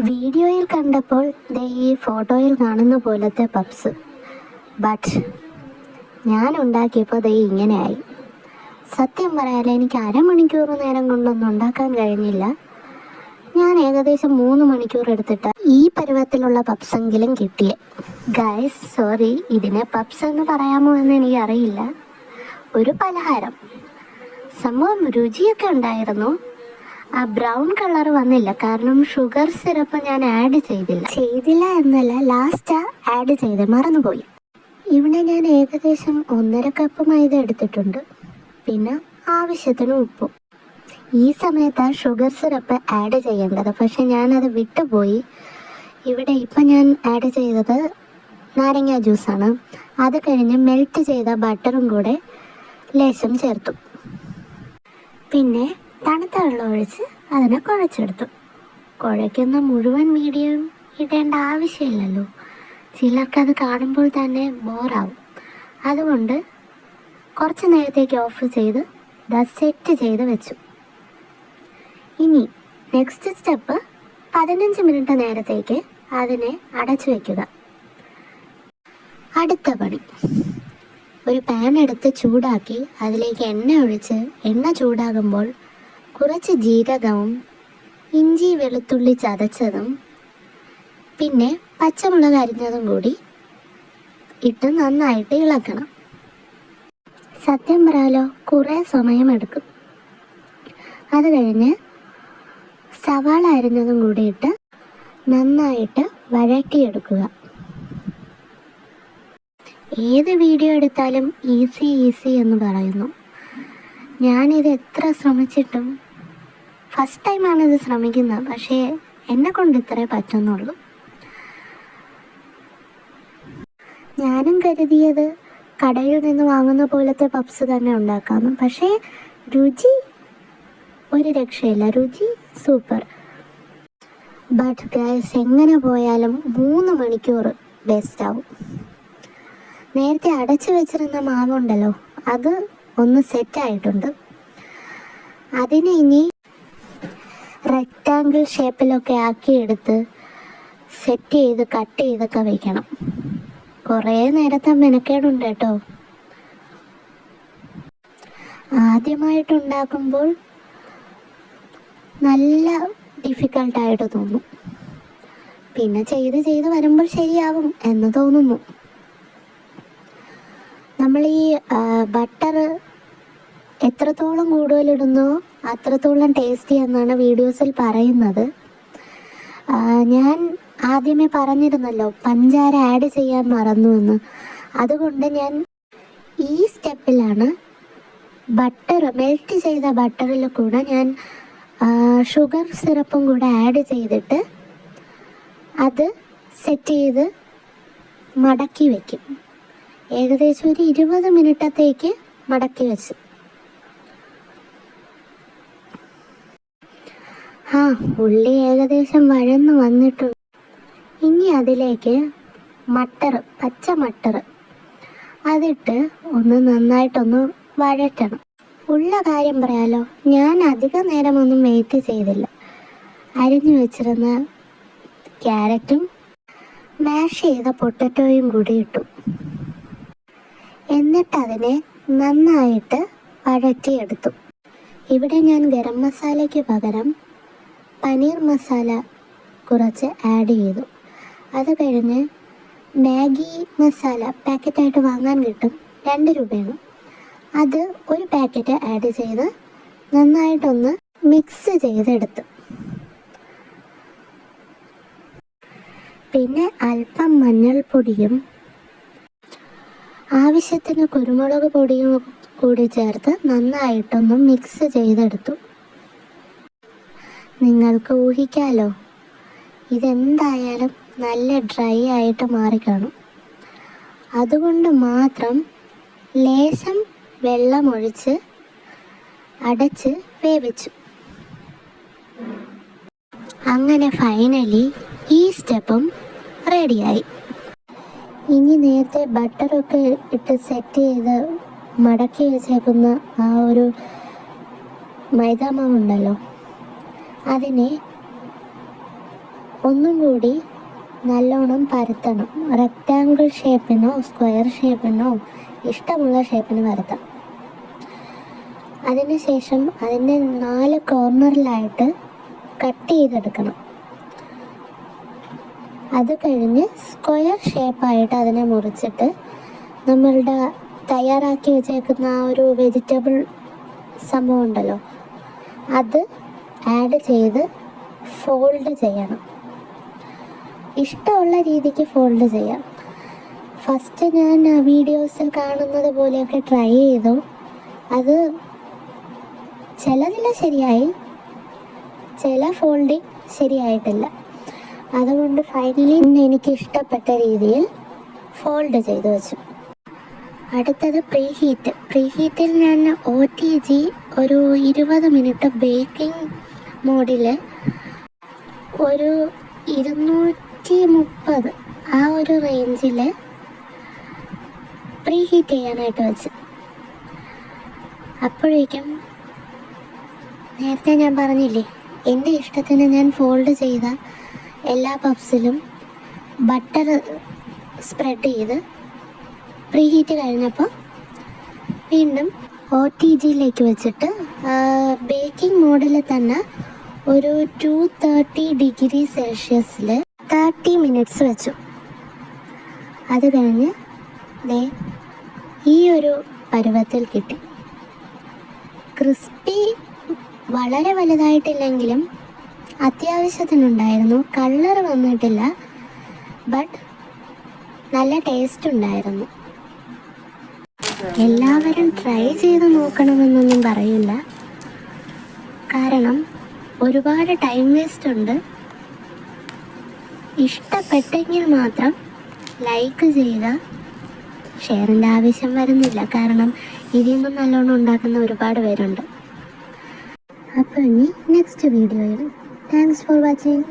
വീഡിയോയിൽ കണ്ടപ്പോൾ ദേ ഈ ഫോട്ടോയിൽ കാണുന്ന പോലത്തെ പപ്സ്, ബട്ട് ഞാൻ ഉണ്ടാക്കിയപ്പോൾ ദേ ഇങ്ങനെയായി. സത്യം പറയാൻ എനിക്ക് അരമണിക്കൂർ നേരം കൊണ്ടൊന്നും ഉണ്ടാക്കാൻ കഴിഞ്ഞില്ല. ഞാൻ ഏകദേശം 3 മണിക്കൂർ എടുത്തിട്ട് ഈ പരുവത്തിലുള്ള പപ്സെങ്കിലും കിട്ടിയേ. ഗൈസ് സോറി, ഇതിനെ പപ്സ് എന്ന് പറയാമോ എന്ന് എനിക്കറിയില്ല. ഒരു പലഹാരം, സംഭവം രുചിയൊക്കെ ഉണ്ടായിരുന്നു. ആ ബ്രൗൺ കളർ വന്നില്ല, കാരണം ഷുഗർ സിറപ്പ് ഞാൻ ആഡ് ചെയ്തില്ല എന്നല്ല, ലാസ്റ്റ് ആഡ് ചെയ്ത് മറന്നുപോയി. ഇവിടെ ഞാൻ ഏകദേശം 1.5 കപ്പ് മൈദ എടുത്തിട്ടുണ്ട്, പിന്നെ ആവശ്യത്തിന് ഉപ്പും. ഈ സമയത്ത് ഷുഗർ സിറപ്പ് ആഡ് ചെയ്യേണ്ടത്, പക്ഷെ ഞാനത് വിട്ടുപോയി. ഇവിടെ ഇപ്പം ഞാൻ ആഡ് ചെയ്തത് നാരങ്ങ ജ്യൂസാണ്. അത് കഴിഞ്ഞ് മെൽറ്റ് ചെയ്ത ബട്ടറും കൂടെ ലേശം ചേർത്തു. പിന്നെ തണുത്ത വെള്ളം ഒഴിച്ച് അതിനെ കുഴച്ചെടുത്തു. കുഴയ്ക്കുന്ന മുഴുവൻ മീഡിയം ഇടേണ്ട ആവശ്യമില്ലല്ലോ, ചിലർക്കത് കാണുമ്പോൾ തന്നെ ബോറാവും. അതുകൊണ്ട് കുറച്ച് നേരത്തേക്ക് ഓഫ് ചെയ്ത് സെറ്റ് ചെയ്ത് വെച്ചു. ഇനി നെക്സ്റ്റ് സ്റ്റെപ്പ്, 15 മിനിറ്റ് നേരത്തേക്ക് അതിനെ അടച്ചു വയ്ക്കുക. അടുത്ത പണി, ഒരു പാൻ എടുത്ത് ചൂടാക്കി അതിലേക്ക് എണ്ണ ഒഴിച്ച്, എണ്ണ ചൂടാകുമ്പോൾ കുറച്ച് ജീരകവും ഇഞ്ചി വെളുത്തുള്ളി ചതച്ചതും പിന്നെ പച്ചമുളക് അരിഞ്ഞതും കൂടി ഇട്ട് നന്നായിട്ട് ഇളക്കണം. സത്യം പറയാലോ, കുറേ സമയമെടുക്കും. അത് കഴിഞ്ഞ് സവാള അരിഞ്ഞതും കൂടി ഇട്ട് നന്നായിട്ട് വഴറ്റിയെടുക്കുക. ഏത് വീഡിയോ എടുത്താലും ഈസി എന്ന് പറയുന്നു. ഞാനിത് എത്ര ശ്രമിച്ചിട്ടും ഫസ്റ്റ് ടൈമാണിത് ശ്രമിക്കുന്നത്, പക്ഷേ എന്നെ കൊണ്ട് ഇത്രേ പറ്റുന്നുള്ളൂ. ഞാനും കരുതിയത് കടയിൽ നിന്ന് വാങ്ങുന്ന പോലത്തെ പപ്സ് തന്നെ ഉണ്ടാക്കാമെന്ന്, പക്ഷേ രുചി ഒരു രക്ഷയില്ല, രുചി സൂപ്പർ. ബട്ട് ഗൈസ്, എങ്ങനെ പോയാലും 3 മണിക്കൂർ വേസ്റ്റാവും. നേരത്തെ അടച്ചു വെച്ചിരുന്ന മാവുണ്ടല്ലോ, അത് ഒന്ന് സെറ്റായിട്ടുണ്ട്. അതിനെ ഇനി റെക്റ്റാങ്കിൾ ഷേപ്പിലൊക്കെ ആക്കിയെടുത്ത് സെറ്റ് ചെയ്ത് കട്ട് ചെയ്തൊക്കെ വയ്ക്കണം. കുറേ നേരത്തെ മെനക്കേടുണ്ട് കേട്ടോ. ആദ്യമായിട്ടുണ്ടാക്കുമ്പോൾ നല്ല ഡിഫിക്കൽട്ടായിട്ട് തോന്നും, പിന്നെ ചെയ്ത് വരുമ്പോൾ ശരിയാവും എന്ന് തോന്നുന്നു. നമ്മൾ ഈ ബട്ടർ എത്രത്തോളം കൂടുതലിടുന്നോ അത്രത്തോളം ടേസ്റ്റി എന്നാണ് വീഡിയോസിൽ പറയുന്നത്. ഞാൻ ആദ്യമേ പറഞ്ഞിരുന്നല്ലോ പഞ്ചാര ആഡ് ചെയ്യാൻ മറന്നു എന്ന്. അതുകൊണ്ട് ഞാൻ ഈ സ്റ്റെപ്പിലാണ് ബട്ടർ, മെൽറ്റ് ചെയ്ത ബട്ടറിൽ കൂടെ ഞാൻ ഷുഗർ സിറപ്പും കൂടെ ആഡ് ചെയ്തിട്ട് അത് സെറ്റ് ചെയ്ത് മടക്കി വയ്ക്കും. ഏകദേശം ഒരു 20 മിനിറ്റത്തേക്ക് മടക്കി വെച്ചു. ഉള്ളി ഏകദേശം വഴന്ന് വന്നിട്ടുണ്ട്. ഇനി അതിലേക്ക് പച്ച മട്ടർ അതിട്ട് ഒന്ന് നന്നായിട്ടൊന്ന് വഴറ്റണം. ഉള്ള കാര്യം പറയാലോ, ഞാൻ അധിക നേരമൊന്നും വെയിറ്റ് ചെയ്തില്ല. അരിഞ്ഞു വെച്ചിരുന്ന ക്യാരറ്റും മാഷ് ചെയ്ത പൊട്ടറ്റോയും കൂടി ഇട്ടു. എന്നിട്ട് അതിനെ നന്നായിട്ട് വഴറ്റിയെടുത്തു. ഇവിടെ ഞാൻ ഗരം മസാലയ്ക്ക് പകരം പനീർ മസാല കുറച്ച് ആഡ് ചെയ്തു. അത് കഴിഞ്ഞ് മാഗി മസാല പാക്കറ്റായിട്ട് വാങ്ങാൻ കിട്ടും, 2 രൂപയാണ്. അത് ഒരു പാക്കറ്റ് ആഡ് ചെയ്ത് നന്നായിട്ടൊന്ന് മിക്സ് ചെയ്തെടുത്തു. പിന്നെ അല്പം മഞ്ഞൾപ്പൊടിയും ആവശ്യത്തിന് കുരുമുളക് പൊടിയും കൂടി ചേർത്ത് നന്നായിട്ടൊന്ന് മിക്സ് ചെയ്തെടുത്തു. നിങ്ങൾക്ക് ഊഹിക്കാലോ, ഇതെന്തായാലും നല്ല ഡ്രൈ ആയിട്ട് മാറിക്കാണും. അതുകൊണ്ട് മാത്രം ലേശം വെള്ളമൊഴിച്ച് അടച്ച് വേവിച്ചു. അങ്ങനെ ഫൈനലി ഈ സ്റ്റെപ്പും റെഡിയായി. ഇനി നേരത്തെ ബട്ടറൊക്കെ ഇട്ട് സെറ്റ് ചെയ്ത് മടക്കി വെച്ചേക്കുന്ന ആ ഒരു മൈദാമാവുണ്ടല്ലോ, അതിനെ ഒന്നും കൂടി നല്ലോണം പരത്തണം. റെക്റ്റാങ്കിൾ ഷേപ്പിനോ സ്ക്വയർ ഷേപ്പിനോ ഇഷ്ടമുള്ള ഷേപ്പിന് പരത്താം. അതിനുശേഷം അതിൻ്റെ 4 കോർണറിലായിട്ട് കട്ട് ചെയ്തെടുക്കണം. അത് കഴിഞ്ഞ് സ്ക്വയർ ഷേപ്പായിട്ട് അതിനെ മുറിച്ചിട്ട് നമ്മളുടെ തയ്യാറാക്കി വെച്ചേക്കുന്ന ആ ഒരു വെജിറ്റബിൾ സംഭവം ഉണ്ടല്ലോ, അത് ആഡ് ചെയ്ത് ഫോൾഡ് ചെയ്യണം. ഇഷ്ടമുള്ള രീതിക്ക് ഫോൾഡ് ചെയ്യാം. ഫസ്റ്റ് ഞാൻ വീഡിയോസിൽ കാണുന്നത് പോലെയൊക്കെ ട്രൈ ചെയ്തു. അത് ചിലതിൽ ശരിയായി, ചില ഫോൾഡിങ് ശരിയായിട്ടില്ല. അതുകൊണ്ട് ഫൈനലി എനിക്ക് ഇഷ്ടപ്പെട്ട രീതിയിൽ ഫോൾഡ് ചെയ്ത് വെച്ചു. അടുത്തത് പ്രീഹീറ്റിൽ ഞാൻ OTG ഒരു 20 മിനിറ്റ് ബേക്കിംഗ് മോഡിൽ ഒരു 230 ആ ഒരു റേഞ്ചിൽ പ്രീഹീറ്റ് ചെയ്യാനായിട്ട് വെച്ച്. അപ്പോഴേക്കും നേരത്തെ ഞാൻ പറഞ്ഞില്ലേ, എൻ്റെ ഇഷ്ടത്തിന് ഞാൻ ഫോൾഡ് ചെയ്ത എല്ലാ പപ്സിലും ബട്ടർ സ്പ്രെഡ് ചെയ്ത് പ്രീഹീറ്റ് കഴിഞ്ഞപ്പോൾ വീണ്ടും OTGയിലേക്ക് വെച്ചിട്ട് ബേക്കിംഗ് മോഡിൽ തന്നെ ഒരു 230 ഡിഗ്രി സെൽഷ്യസിൽ 30 മിനിറ്റ്സ് വെച്ചു. അത് കഴിഞ്ഞ് ഈ ഒരു പരുവത്തിൽ കിട്ടി. ക്രിസ്പി വളരെ വലുതായിട്ടില്ലെങ്കിലും അത്യാവശ്യത്തിനുണ്ടായിരുന്നു. കളർ വന്നിട്ടില്ല, ബട്ട് നല്ല ടേസ്റ്റ് ഉണ്ടായിരുന്നു. എല്ലാവരും ട്രൈ ചെയ്ത് നോക്കണമെന്നൊന്നും പറയില്ല, കാരണം ഒരുപാട് ടൈം വേസ്റ്റ് ഉണ്ട്. ഇഷ്ടപ്പെട്ടെങ്കിൽ മാത്രം ലൈക്ക് ചെയ്യുക. ഷെയറിൻ്റെ ആവശ്യം വരുന്നില്ല, കാരണം ഇതിൽ നിന്നും നല്ലോണം ഉണ്ടാക്കുന്ന ഒരുപാട് പേരുണ്ട്. അപ്പോൾ ഇനി നെക്സ്റ്റ് വീഡിയോയിൽ. Thanks for watching.